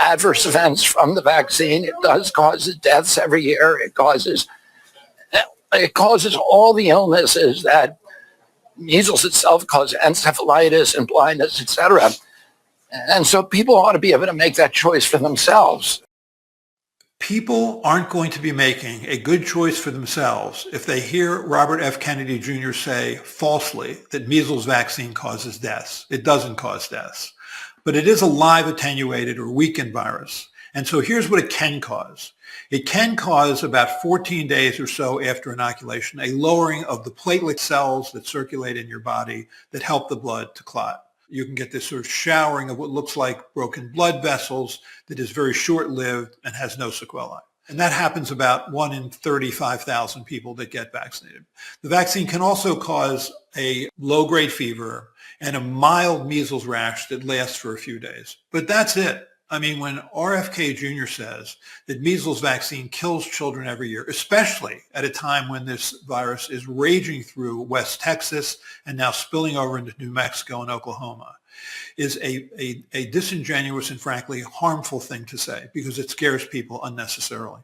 adverse events from the vaccine. It does cause deaths every year. It causes all the illnesses that measles itself causes, encephalitis and blindness, etc. And so people ought to be able to make that choice for themselves. People aren't going to be making a good choice for themselves if they hear Robert F. Kennedy Jr. say falsely that measles vaccine causes deaths. It doesn't cause deaths, but it is a live attenuated or weakened virus. And so here's what it can cause. It can cause about 14 days or so after inoculation, a lowering of the platelet cells that circulate in your body that help the blood to clot. You can get this sort of showering of what looks like broken blood vessels that is very short-lived and has no sequelae. And that happens about 1 in 35,000 people that get vaccinated. The vaccine can also cause a low-grade fever and a mild measles rash that lasts for a few days. But that's it. I mean, when RFK Jr. says that measles vaccine kills children every year, especially at a time when this virus is raging through West Texas and now spilling over into New Mexico and Oklahoma, is a disingenuous and frankly harmful thing to say because it scares people unnecessarily.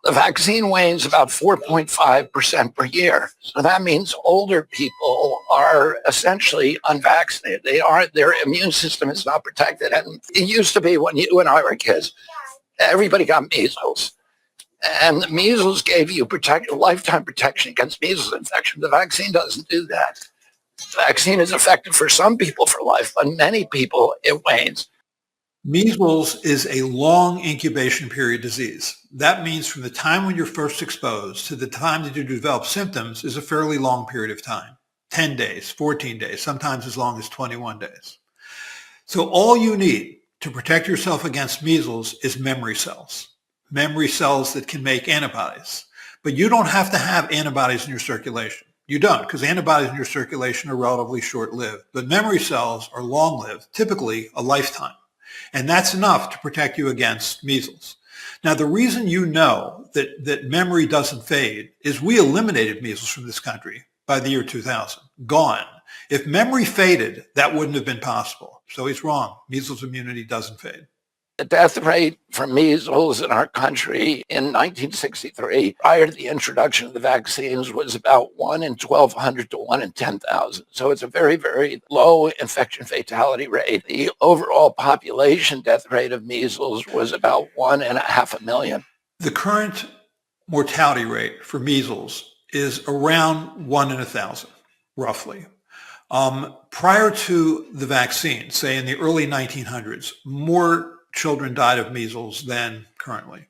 The vaccine wanes about 4.5% per year. So that means older people are essentially unvaccinated. Their immune system is not protected. And it used to be when you and I were kids, everybody got measles. And the measles gave you lifetime protection against measles infection. The vaccine doesn't do that. The vaccine is effective for some people for life, but many people, it wanes. Measles is a long incubation period disease. That means from the time when you're first exposed to the time that you develop symptoms is a fairly long period of time. 10 days, 14 days, sometimes as long as 21 days. So all you need to protect yourself against measles is memory cells that can make antibodies. But you don't have to have antibodies in your circulation. You don't, because antibodies in your circulation are relatively short-lived. But memory cells are long-lived, typically a lifetime. And that's enough to protect you against measles. Now, the reason you know that memory doesn't fade is we eliminated measles from this country by the year 2000. Gone. If memory faded, that wouldn't have been possible. So he's wrong. Measles immunity doesn't fade. The death rate from measles in our country in 1963, prior to the introduction of the vaccines, was about 1 in 1,200 to 1 in 10,000. So it's a very, very low infection fatality rate. The overall population death rate of measles was about 1.5 million. The current mortality rate for measles is around 1 in 1,000, roughly. Prior to the vaccine, say in the early 1900s, more children died of measles than currently.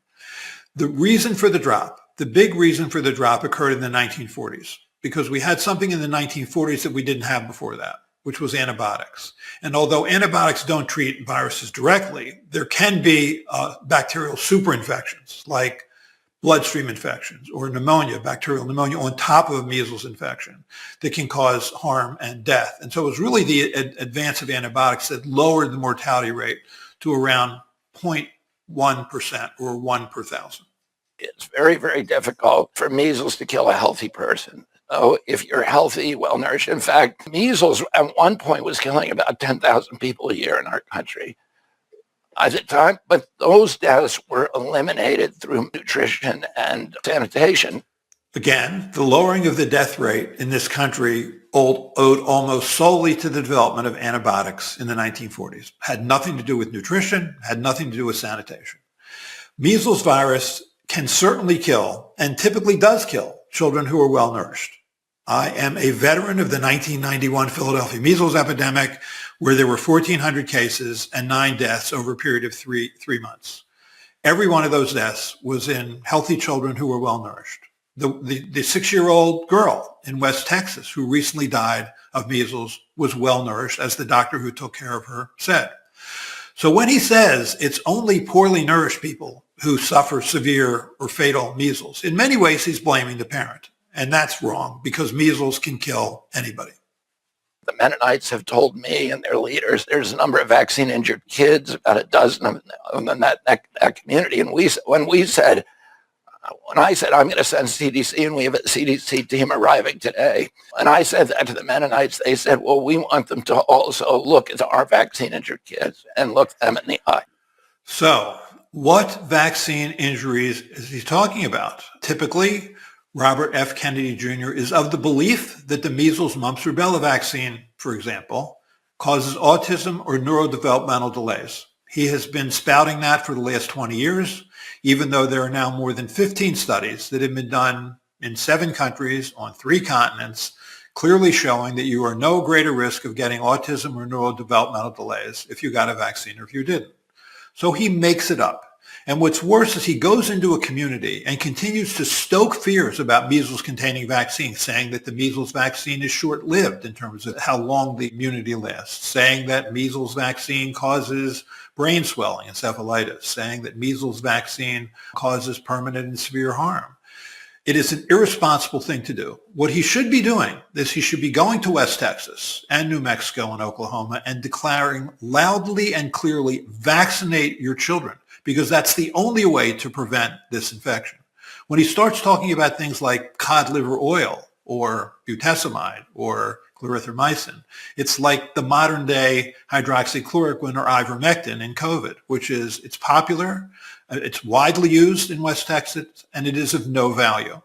The reason for the drop, the big reason for the drop occurred in the 1940s because we had something in the 1940s that we didn't have before that, which was antibiotics. And although antibiotics don't treat viruses directly, there can be bacterial superinfections like bloodstream infections or pneumonia, bacterial pneumonia on top of a measles infection that can cause harm and death. And so it was really the advance of antibiotics that lowered the mortality rate to around 0.1% or 1 per 1,000. It's very, very difficult for measles to kill a healthy person. So if you're healthy, well-nourished, in fact, measles at one point was killing about 10,000 people a year in our country at the time, but those deaths were eliminated through nutrition and sanitation. Again, the lowering of the death rate in this country owed almost solely to the development of antibiotics in the 1940s. Had nothing to do with nutrition, had nothing to do with sanitation. Measles virus can certainly kill, and typically does kill, children who are well-nourished. I am a veteran of the 1991 Philadelphia measles epidemic, where there were 1,400 cases and 9 deaths over a period of three months. Every one of those deaths was in healthy children who were well-nourished. The 6-year-old girl in West Texas who recently died of measles was well-nourished, as the doctor who took care of her said. So when he says it's only poorly nourished people who suffer severe or fatal measles, in many ways he's blaming the parent. And that's wrong because measles can kill anybody. The Mennonites have told me and their leaders there's a number of vaccine-injured kids, about a dozen of them in that community. And when I said, I'm going to send CDC, and we have a CDC team arriving today, and I said that to the Mennonites, they said, well, we want them to also look at our vaccine-injured kids and look them in the eye. So what vaccine injuries is he talking about? Typically, Robert F. Kennedy Jr. is of the belief that the measles, mumps, rubella vaccine, for example, causes autism or neurodevelopmental delays. He has been spouting that for the last 20 years, even though there are now more than 15 studies that have been done in 7 countries on 3 continents, clearly showing that you are no greater risk of getting autism or neurodevelopmental delays if you got a vaccine or if you didn't. So he makes it up. And what's worse is he goes into a community and continues to stoke fears about measles-containing vaccines, saying that the measles vaccine is short-lived in terms of how long the immunity lasts, saying that measles vaccine causes brain swelling, encephalitis, saying that measles vaccine causes permanent and severe harm. It is an irresponsible thing to do. What he should be doing is he should be going to West Texas and New Mexico and Oklahoma and declaring loudly and clearly, vaccinate your children, because that's the only way to prevent this infection. When he starts talking about things like cod liver oil or butacimide or clarithromycin, it's like the modern day hydroxychloroquine or ivermectin in COVID, which is, it's popular, it's widely used in West Texas, and it is of no value.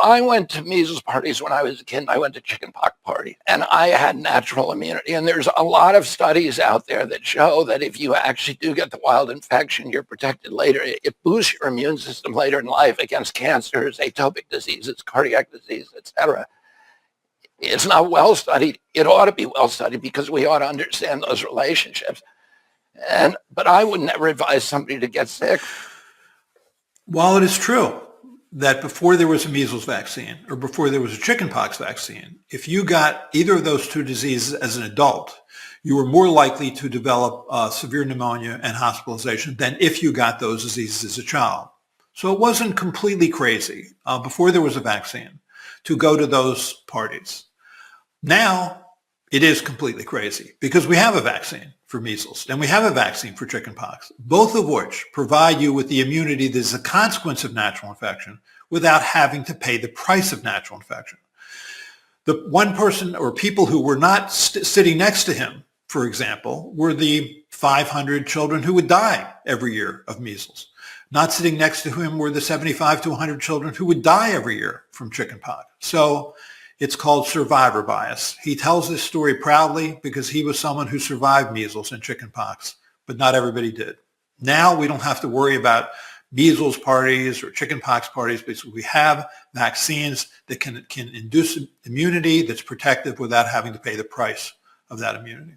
I went to measles parties when I was a kid. I went to chickenpox party, and I had natural immunity. And there's a lot of studies out there that show that if you actually do get the wild infection, you're protected later. It boosts your immune system later in life against cancers, atopic diseases, cardiac disease, etc. It's not well studied. It ought to be well studied because we ought to understand those relationships. But I would never advise somebody to get sick. While it is true that before there was a measles vaccine or before there was a chickenpox vaccine, if you got either of those 2 diseases as an adult, you were more likely to develop severe pneumonia and hospitalization than if you got those diseases as a child. So it wasn't completely crazy before there was a vaccine to go to those parties. Now, it is completely crazy because we have a vaccine for measles and we have a vaccine for chickenpox, both of which provide you with the immunity that is a consequence of natural infection without having to pay the price of natural infection. The one person or people who were not sitting next to him, for example, were the 500 children who would die every year of measles. Not sitting next to him were the 75 to 100 children who would die every year from chickenpox. So it's called survivor bias. He tells this story proudly because he was someone who survived measles and chickenpox, but not everybody did. Now we don't have to worry about measles parties or chickenpox parties because we have vaccines that can induce immunity that's protective without having to pay the price of that immunity.